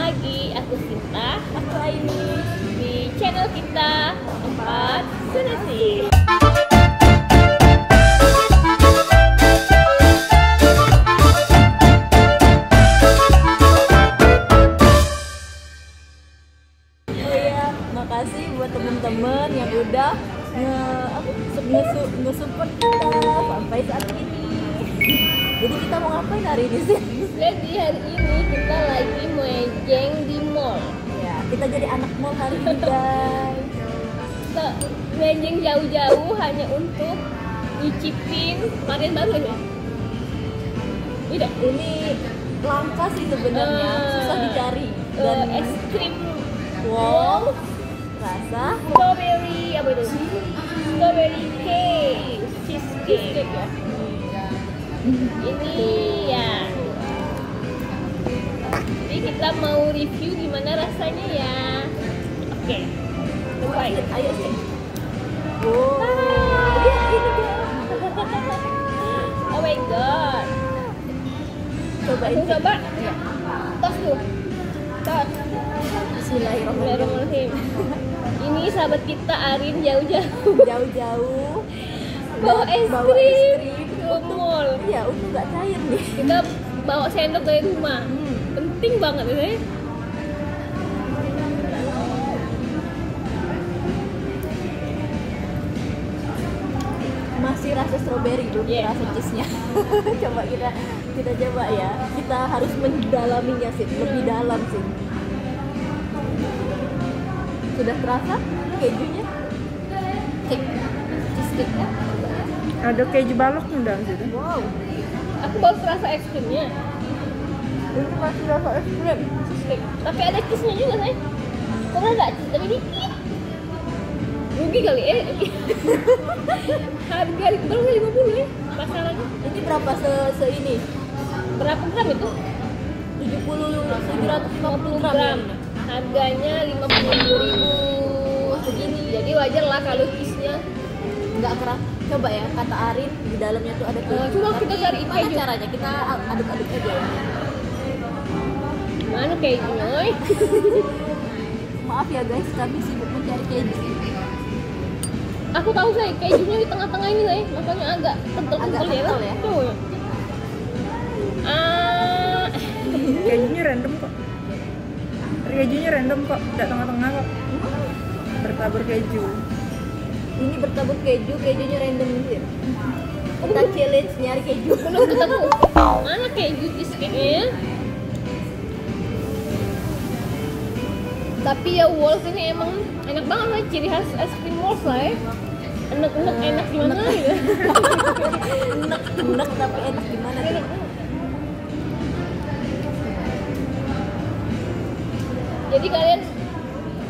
lagi, aku Sinta, aku Aini di channel kita Empat Senasi. Oh iya, makasih buat temen-temen yang udah nge-support kita sampai saat ini. Jadi kita mau ngapain hari ini sih? Jadi hari ini kita lagi mejeng di mall. Ya, kita jadi anak mall hari ini guys. Kita mejeng jauh-jauh hanya untuk nyicipin varian baru ya. Tidak. Ini langka sih sebenarnya, susah dicari. Dan Es krim wow, rasa strawberry apa itu? Strawberry cake, cheesecake ya. Ini ya. Jadi kita mau review gimana rasanya ya. Oke. Cobain. ayo sih. Wow, lihat ini dia. Oh my god. Cobain. Aku coba. Ya. Tos tuh. Tos. Bismillahirrahmanirrahim. Ini sahabat kita Arin jauh-jauh Jauh-jauh bawa es krim ke mall. Iya, untung nggak cair nih. Kita bawa sendok dari rumah. Penting banget ya. Masih rasa strawberry, belum Yeah. rasa cheese-nya. Coba kita coba ya. Kita harus mendalaminya sih, lebih dalam sih. Sudah terasa kejunya? Cheesecake-nya? Ada keju baloknya dalam situ. Wow. Aku baru terasa es krimnya. Ini masih rasa es krim. Cheesecake. Tapi ada cheese-nya juga saya. Karena nggak cheese tapi dikit. Rugi kali harga berapa 50 ya pasarannya. Ini berapa se ini? Berapa gram itu? 750 gram. gram. Harganya 50.000 segini. Jadi wajar lah kalau cheese-nya. Enggak keras. Coba ya, kata Arin di dalamnya tuh ada keju. Coba kita Tapi cari gimana keju. caranya? Kita aduk-aduk aja. Mana kejunya? Oi? Maaf ya guys, kami sibuk mencari keju. Aku tahu saya kejunya di tengah-tengah ini saya, makanya agak kental-kental Agak kental ya? Tuh. Kejunya random kok. Kejunya random kok, tidak tengah-tengah kok. Bertabur keju. Ini bertabur keju, kejunya random gitu ya. Kita challenge nyari keju. Belum ketemu. Mana keju cheesecake-nya? Tapi ya Walls ini emang enak banget lah, ciri khas es krim Walls lah ya. Enak-enak enak gimana gitu. Enak tapi enak gimana tuh? Jadi kalian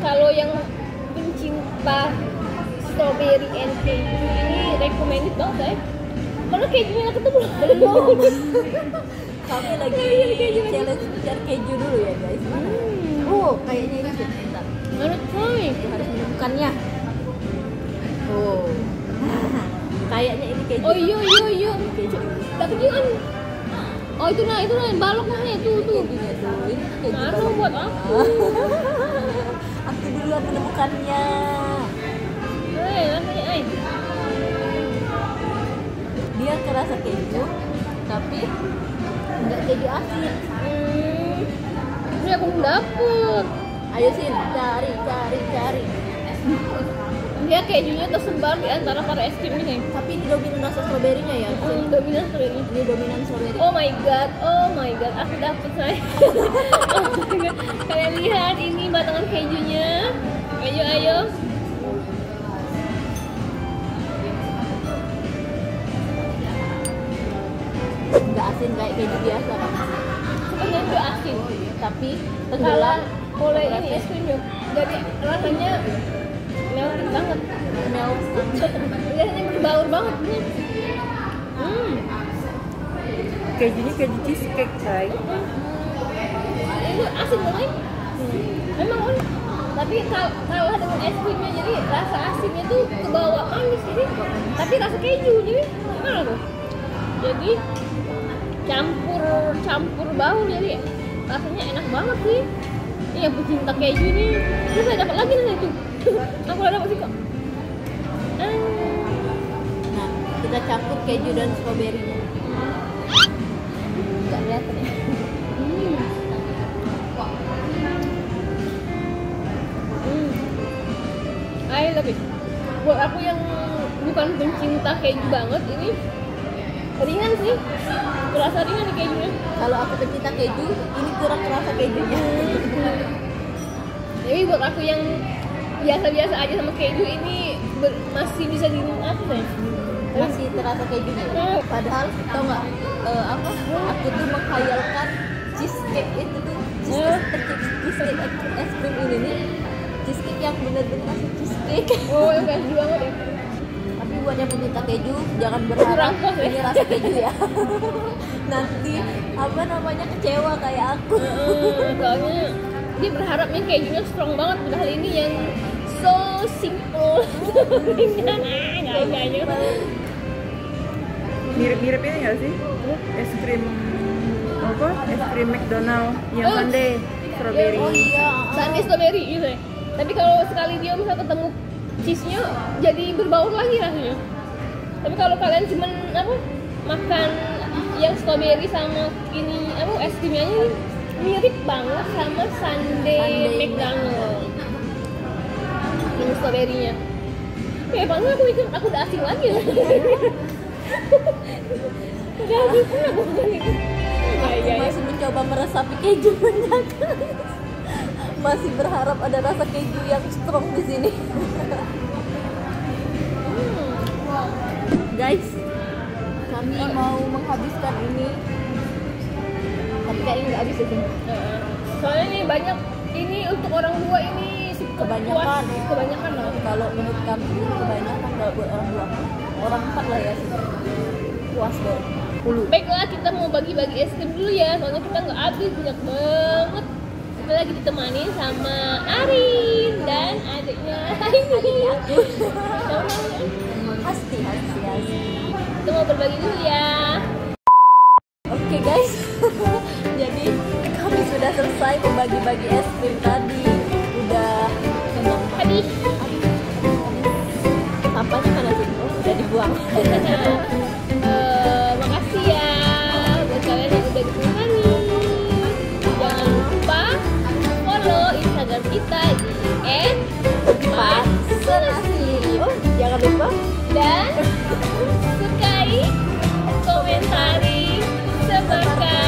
kalau yang pencinta strawberry and keju ini recommended banget ya. Karena kejunya enak itu belum. Kami lagi challenge cari keju dulu ya guys. Mana? Kayaknya ini sih. Bentar. Menurut saya Kita harus menemukannya. Oh. Kayaknya ini keju. oh iya. Keju. Tapi dia kan itu nah yang balok nah itu tuh. Kejunya tuh. Ini keju. Mana balok. buat aku? Aku duluan menemukannya. Rasanya Dia kerasa keju, tapi enggak keju asli. Ini aku belum dapet. Ayo sih, cari. Dia kejunya tersebar di antara para es krim ini. Tapi ini dominan rasa stroberinya ya. Dominan strawberry. Ini dominan strawberry. Oh my god, aku dapet saya. Oh my god. Kalian lihat ini batangan kejunya. Ayo. Enggak asin kayak keju biasa kan. Sebenarnya udah asin. Tapi Kalau tenggelam oleh ini es krimnya, jadi rasanya melting banget. Rasanya berbaur banget nih. Kejunya keju cheesecake, say. Itu asin banget. Memang unik. Tapi kalah dengan es krimnya, jadi rasa asinnya tuh kebawa manis jadi. Tapi rasa keju jadi gimana tuh? Jadi campur baur jadi rasanya enak banget sih. Iya, pecinta keju nih. Terus saya dapat lagi nih itu. Aku udah dapat sih kok. Nah, kita campur keju dan stroberinya. Nggak kelihatan ya? I love it. Buat aku yang bukan pencinta keju banget, ini ringan sih. Terasa ringan nih kejunya. Kalau aku pecinta keju, ini kurang kerasa kejunya. Jadi buat aku yang biasa-biasa aja sama keju ini masih bisa dinikmati. Masih terasa kejunya. Padahal tau nggak apa? Aku tuh menghayalkan cheesecake itu tuh, cheesecake es krim ini nih, cheesecake yang bener-bener rasa cheesecake. Oh, yang keju banget ya. Tapi buat yang pecinta keju, jangan berharap Kurang puas ya? ini rasa keju ya. Nanti apa namanya kecewa kayak aku. Soalnya dia berharapnya kejunya strong banget, padahal ini yang so simple. Ringan aja. Mirip-mirip ini nggak sih? Es krim apa? Es krim McDonald yang sundae strawberry. Oh iya. Sundae strawberry gitu ya. Tapi kalau sekali dia misal ketemu cheese-nya jadi berbaur lagi rasanya. Tapi kalau kalian cuman apa makan yang strawberry sama ini apa es krimnya ini mirip banget sama sundae McDonald. Ini strawberry-nya. Ya paling aku mikir aku udah asing lagi. Udah asing pun aku makan itu. Aku masih mencoba meresapi kejunya. Masih berharap ada rasa keju yang strong di sini. Guys, kami mau menghabiskan ini. Tapi kayaknya nggak habis sih. Soalnya ini banyak ini untuk orang tua ini Kebanyakan. kebanyakan loh. Kalau menurut kami kebanyakan kalau buat orang dua, orang empat lah ya sih. Puas deh. Baiklah, kita mau bagi-bagi es krim dulu ya, soalnya kita nggak habis, banyak banget. Kita lagi ditemani sama Arin dan adiknya ini. Hasti. Kita mau berbagi dulu ya. Oke guys, jadi kami sudah selesai membagi-bagi es krim tadi. Udah kenyang. Habis. Tampaknya mana sih? Oh, udah dibuang. Makasih ya buat kalian yang udah dukung kami. Jangan lupa follow Instagram kita di @patsenasi. Oh, jangan lupa Dan sukai, komentari, sebarkan